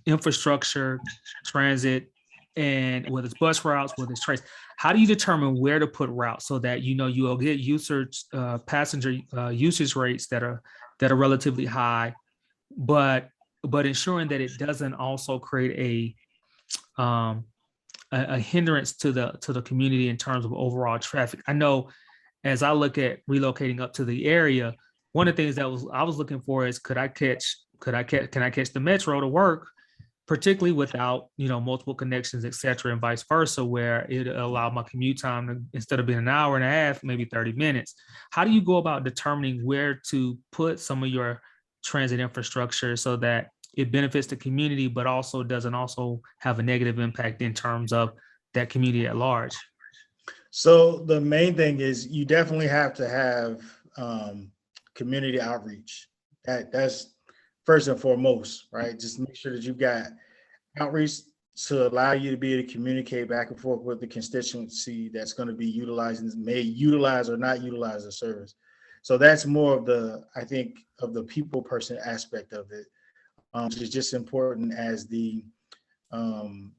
infrastructure, transit, and whether it's bus routes, whether it's trains, how do you determine where to put routes so that you know you will get usage passenger usage rates that are relatively high, but ensuring that it doesn't also create um, a hindrance to the community in terms of overall traffic? I know as I look at relocating up to the area, one of the things that I was looking for is can I catch the metro to work, particularly without multiple connections, et cetera, and vice versa, where it allowed my commute time to, instead of being an hour and a half, maybe 30 minutes. How do you go about determining where to put some of your transit infrastructure so that it benefits the community, but also doesn't also have a negative impact in terms of that community at large? So the main thing is, you definitely have to have community outreach. That's first and foremost, right? Just make sure that you've got outreach to allow you to be able to communicate back and forth with the constituency that's going to be utilizing, may utilize or not utilize the service. So that's more of the, I think, of the people person aspect of it, which is just important as um,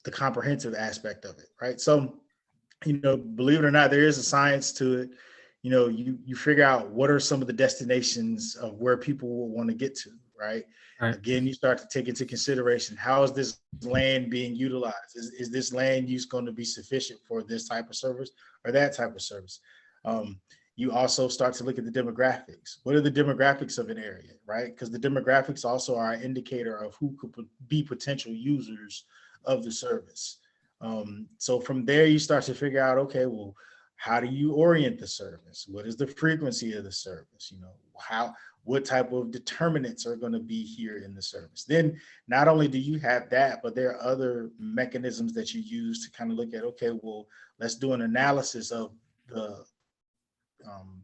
the comprehensive aspect of it, right? So, believe it or not, there is a science to it. You figure out what are some of the destinations of where people will want to get to, right? Right. Again, you start to take into consideration, how is this land being utilized? Is this land use going to be sufficient for this type of service or that type of service? Um, you also start to look at the demographics. What are the demographics of an area, right? Because the demographics also are an indicator of who could be potential users of the service. So from there, you start to figure out, okay, well, how do you orient the service? What is the frequency of the service? How what type of determinants are going to be here in the service. Then not only do you have that, but there are other mechanisms that you use to kind of look at, okay, well, let's do an analysis of the um,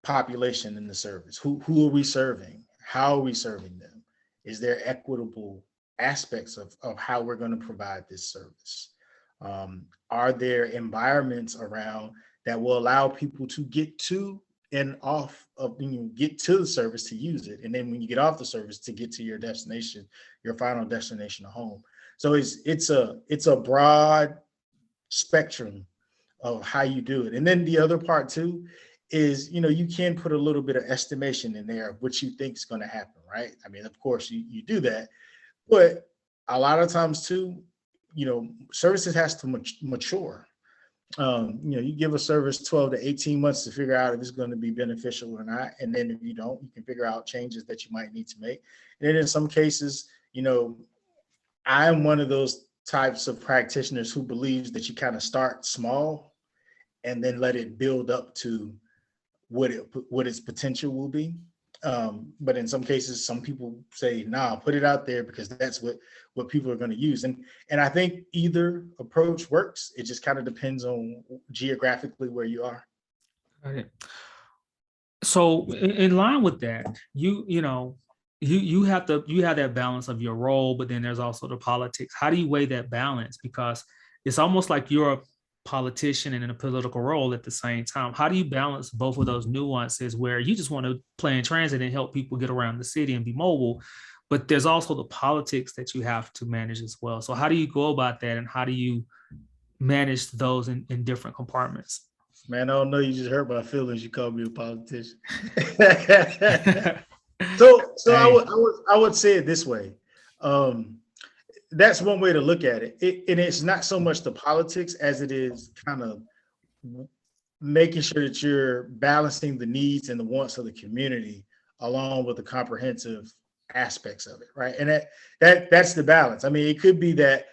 population in the service. Who are we serving? How are we serving them? Is there equitable aspects of how we're going to provide this service? Are there environments around that will allow people to get to and off of, get to the service to use it, and then when you get off the service to get to your destination, your final destination of home. So it's a broad spectrum of how you do it. And then the other part too is, you can put a little bit of estimation in there of what you think is going to happen, right? I mean, of course you do that, but a lot of times too, services has to mature. You give a service 12 to 18 months to figure out if it's going to be beneficial or not. And then if you don't, you can figure out changes that you might need to make. And then in some cases, I'm one of those types of practitioners who believes that you kind of start small and then let it build up to what its potential will be. But in some cases, some people say, nah, put it out there because that's what people are going to use. And I think either approach works. It just kind of depends on geographically where you are. Right. So in line with that, you have that balance of your role, but then there's also the politics. How do you weigh that balance? Because it's almost like you're a politician and in a political role at the same time. How do you balance both of those nuances where you just want to play in transit and help people get around the city and be mobile, but there's also the politics that you have to manage as well. So how do you go about that, and how do you manage those in different compartments? Man, I don't know. You just hurt my feelings. You called me a politician. So Hey. I would say it this way. That's one way to look at it. And it's not so much the politics as it is kind of making sure that you're balancing the needs and the wants of the community along with the comprehensive aspects of it, right? And that's the balance. I mean, it could be that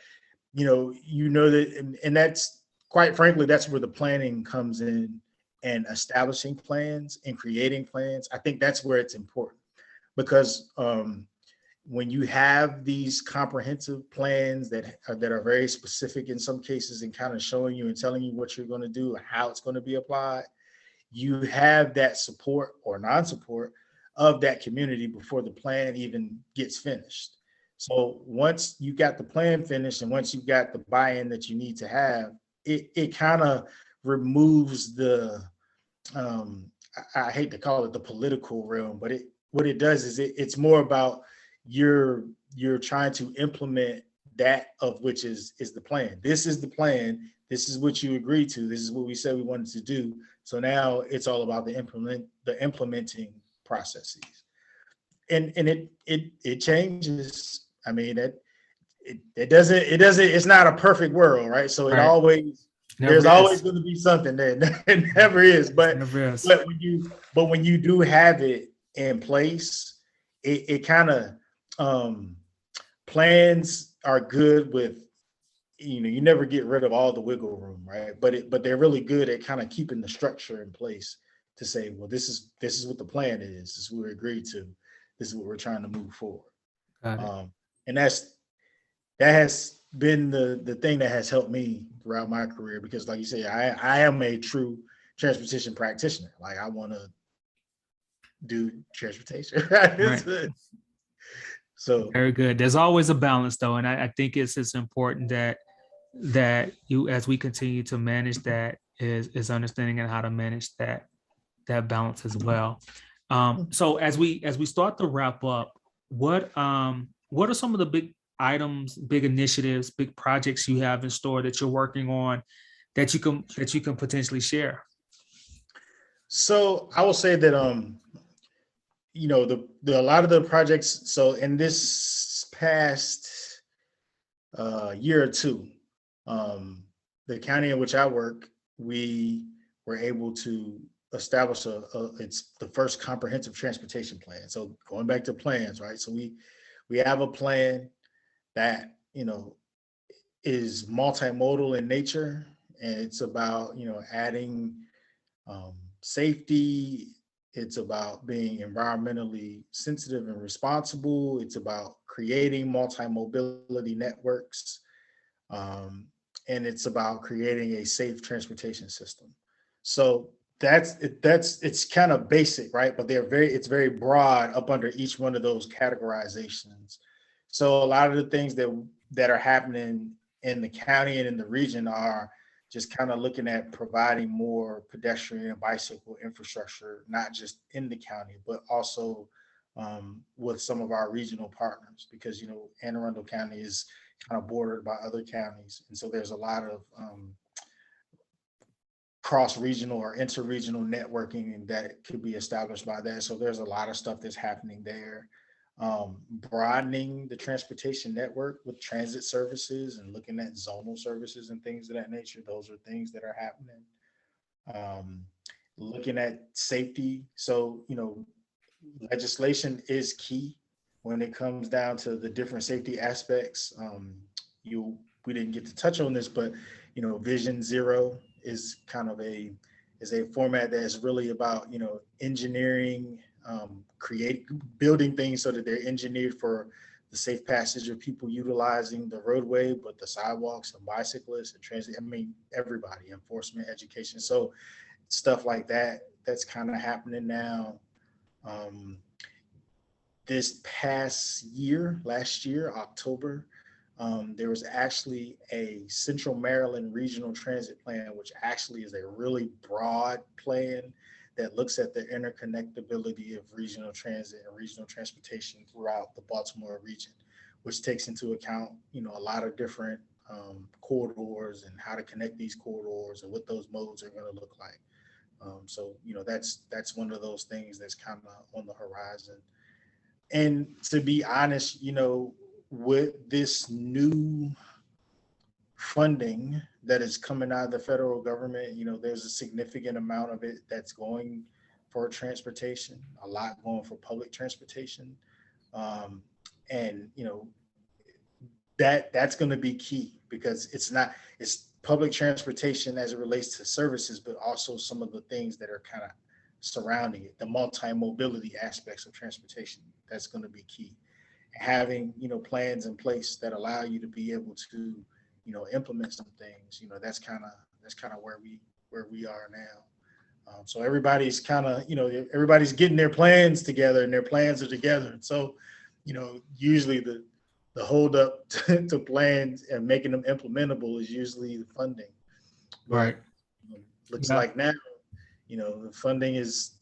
that, and that's quite frankly, that's where the planning comes in, and establishing plans and creating plans. I think that's where it's important because when you have these comprehensive plans that are very specific in some cases and kind of showing you and telling you what you're going to do and how it's going to be applied, you have that support or non-support of that community before the plan even gets finished. So once you got the plan finished and once you've got the buy-in that you need to have, it kind of removes the I hate to call it the political realm, but what it does is it's more about you're trying to implement that of which is the plan. This is the plan. This is what you agreed to. This is what we said we wanted to do. So now it's all about the implementing processes. And it changes. I mean, it's not a perfect world, right? So it Right. always Never there's is. always going to be something that it never is. But Never is. but when you do have it in place, it kind of plans are good with, you never get rid of all the wiggle room, right? But they're really good at kind of keeping the structure in place to say, well, this is what the plan is. This is what we agreed to. This is what we're trying to move forward. And that has been the thing that has helped me throughout my career, because like you say, I am a true transportation practitioner. Like I want to do transportation. Right. So Very good. There's always a balance though. And I think it's important that you, as we continue to manage that, is understanding and how to manage that balance as well. So as we start to wrap up, what are some of the big items, big initiatives, big projects you have in store that you're working on that you can potentially share? So I will say that a lot of the projects. So in this past year or two, the county in which I work, we were able to establish it's the first comprehensive transportation plan. So going back to plans, right? So we have a plan that is multimodal in nature, and it's about adding safety It's about being environmentally sensitive and responsible. It's about creating multi-mobility networks. Um, and it's about creating a safe transportation system. So it's kind of basic, right? But it's very broad up under each one of those categorizations. So a lot of the things that are happening in the county and in the region are just kind of looking at providing more pedestrian and bicycle infrastructure, not just in the county, but also with some of our regional partners, because Anne Arundel County is kind of bordered by other counties, and so there's a lot of cross-regional or inter-regional networking that could be established by that. So there's a lot of stuff that's happening there. Broadening the transportation network with transit services and looking at zonal services and things of that nature. Those are things that are happening. Um, Looking at safety. So, legislation is key when it comes down to the different safety aspects. We didn't get to touch on this, but Vision Zero is kind of a format that is really about engineering, create building things so that they're engineered for the safe passage of people utilizing the roadway, but the sidewalks and bicyclists and transit. I mean, everybody, enforcement, education. So stuff like that. That's kind of happening now. Um, this last year, October, there was actually a Central Maryland Regional Transit Plan, which actually is a really broad plan that looks at the interconnectability of regional transit and regional transportation throughout the Baltimore region, which takes into account, a lot of different corridors and how to connect these corridors and what those modes are going to look like. So, that's one of those things that's kind of on the horizon. And to be honest, with this new funding that is coming out of the federal government, there's a significant amount of it that's going for transportation, a lot going for public transportation. And that's going to be key, because it's public transportation as it relates to services, but also some of the things that are kind of surrounding it, the multi-mobility aspects of transportation. That's going to be key. Having plans in place that allow you to be able to implement some things. That's kind of where we are now. So everybody's kind of everybody's getting their plans together, and their plans are together. And so usually the hold up to plans and making them implementable is usually the funding. Right. But looks like now, the funding is,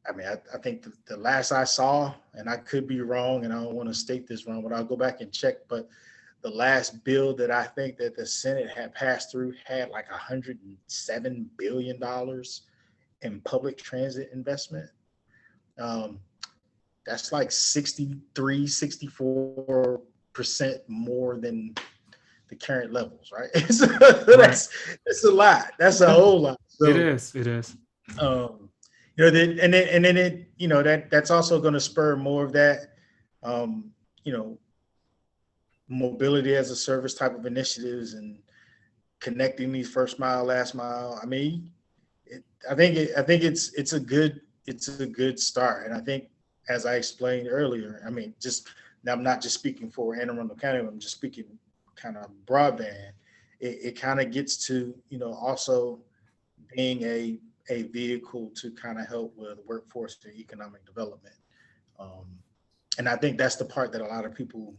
I mean, I think the last I saw, and I could be wrong, and I don't want to state this wrong, but I'll go back and check. But the last bill that I think that the Senate had passed through had like $107 billion in public transit investment. That's like 64% more than the current levels, right? So that's a lot. That's a whole lot. So, it is. That's also going to spur more of that, mobility as a service type of initiatives and connecting these first mile, last mile. I mean, I think it's a good start. And I think, as I explained earlier, I mean, I'm not just speaking for Anne Arundel County, I'm just speaking kind of broadband. It kind of gets to, also being a vehicle to kind of help with workforce and economic development. And I think that's the part that a lot of people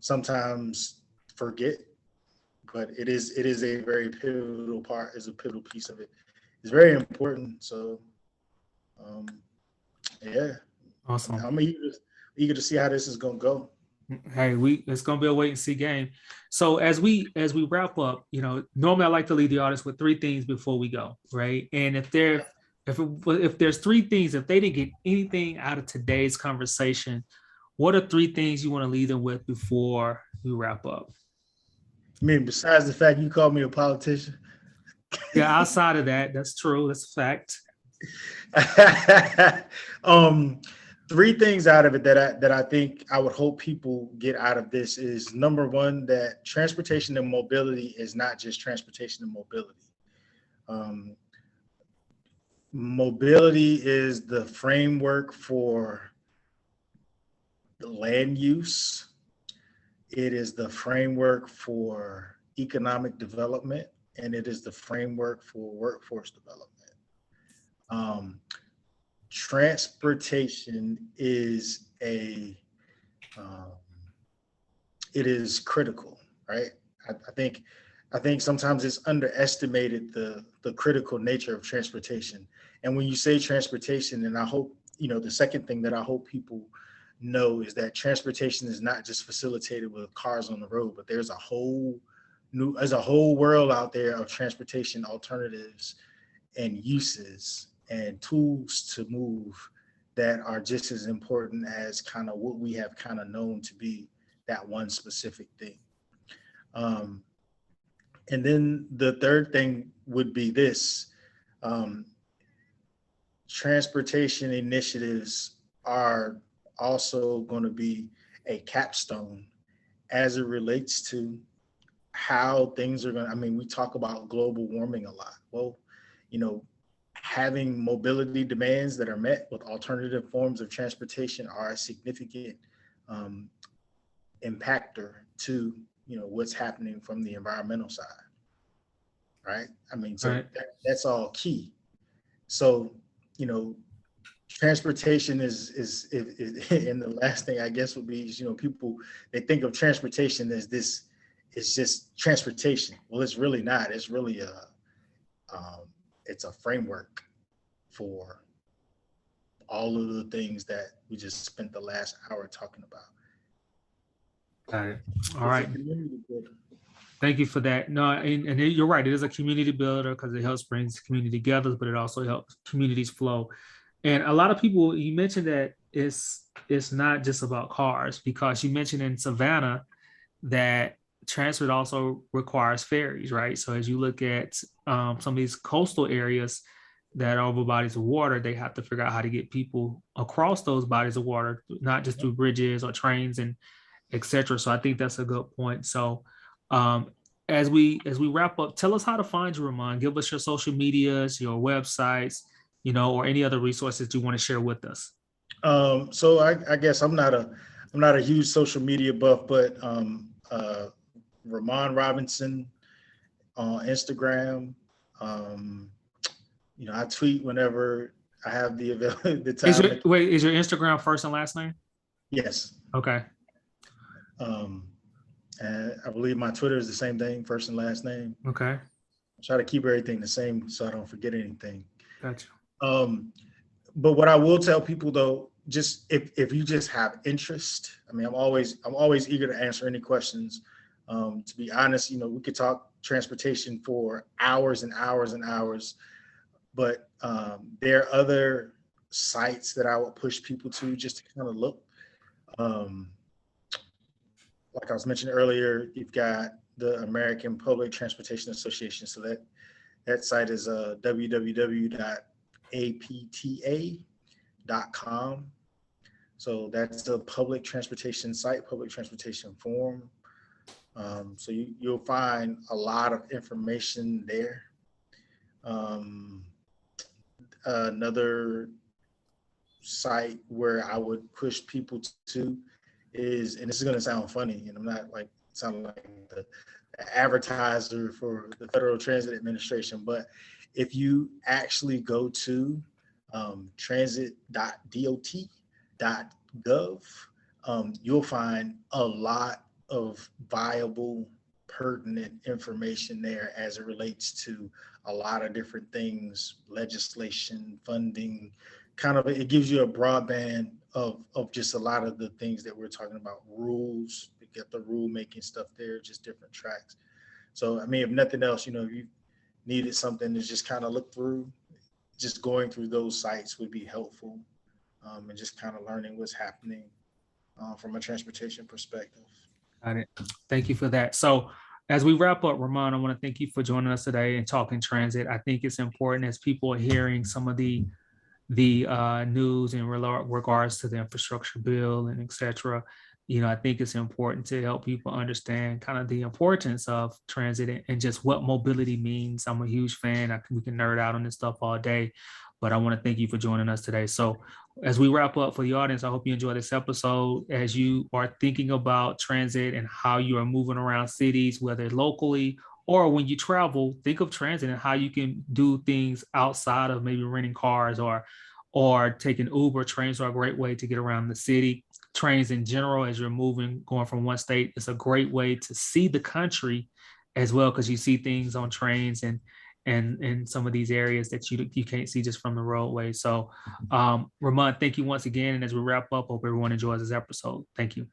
sometimes forget, but it is a very pivotal part, is a pivotal piece of it. It's very important. So, yeah. Awesome. I'm eager to see how this is going to go. Hey, it's gonna be a wait and see game. So as we wrap up, normally I like to leave the audience with three things before we go, right? And if there's three things, if they didn't get anything out of today's conversation, what are three things you want to leave them with before we wrap up? I mean, besides the fact you called me a politician. Yeah, outside of that, that's true. That's a fact. Three things out of it that I think I would hope people get out of this is, number one, that transportation and mobility is not just transportation and mobility. Mobility is the framework for the land use. It is the framework for economic development, and it is the framework for workforce development. Um, Transportation is a um, it is critical, right? I think sometimes it's underestimated the critical nature of transportation. And when you say transportation, and I hope the second thing that I hope people know is that transportation is not just facilitated with cars on the road, but there's a whole world out there of transportation alternatives and uses and tools to move that are just as important as kind of what we have kind of known to be that one specific thing. Um, and then the third thing would be this: um, transportation initiatives are also going to be a capstone as it relates to how things are going to. I mean, we talk about global warming a lot. Well, you know, having mobility demands that are met with alternative forms of transportation are a significant um, impactor to what's happening from the environmental side, right? I mean, so Right. that's all key. So you know, transportation and the last thing I guess would be is, people, they think of transportation as this, it's just transportation. Well, it's really not. It's really um, it's a framework for all of the things that we just spent the last hour talking about. Got it. All It's a right. community builder. Thank you for that. No, and you're right. It is a community builder because it helps brings community together, but it also helps communities flow. And a lot of people, you mentioned that it's not just about cars because you mentioned in Savannah that transport also requires ferries, right? So as you look at some of these coastal areas that are over bodies of water, they have to figure out how to get people across those bodies of water, not just through bridges or trains and etc. So I think that's a good point. So um, as we wrap up, tell us how to find you, Ramond. Give us your social medias, your websites, or any other resources you want to share with us. So I guess I'm not a huge social media buff, but Ramon Robinson on Instagram. Um, I tweet whenever I have the Is time. your wait, is your Instagram first and last name? Yes. Okay, Um, and I believe my Twitter is the same thing, first and last name. okay, I try to keep everything the same so I don't forget anything. gotcha. Um, but what I will tell people though, just if you just have interest, I mean, I'm always eager to answer any questions. To be honest, we could talk transportation for hours and hours and hours, but there are other sites that I would push people to just to kind of look. Um, like I was mentioning earlier, you've got the American Public Transportation Association. So that site is www.apta.com. So that's the public transportation site, public transportation forum. So you'll find a lot of information there. Um, Another site where I would push people to is, and this is going to sound funny, and I'm not like sounding like the advertiser for the Federal Transit Administration, but if you actually go to transit.dot.gov, you'll find a lot of viable, pertinent information there as it relates to a lot of different things, legislation, funding, kind of, it gives you a broadband of just a lot of the things that we're talking about, rules, you get the rule making stuff there, just different tracks. So, I mean, if nothing else, if you needed something to just kind of look through, just going through those sites would be helpful, and just kind of learning what's happening from a transportation perspective. Got it. Thank you for that. So, as we wrap up, Ramon, I want to thank you for joining us today and talking transit. I think it's important as people are hearing some of the news in regards to the infrastructure bill and etc. I think it's important to help people understand kind of the importance of transit and just what mobility means. I'm a huge fan. We can nerd out on this stuff all day, but I want to thank you for joining us today. So, as we wrap up for the audience, I hope you enjoy this episode. As you are thinking about transit and how you are moving around cities, whether locally or when you travel, think of transit and how you can do things outside of maybe renting cars or taking Uber. Trains are a great way to get around the city. Trains in general, as you're moving, going from one state, it's a great way to see the country as well, because you see things on trains and in some of these areas that you can't see just from the roadway. So, Ramond, thank you once again. And as we wrap up, hope everyone enjoys this episode. Thank you.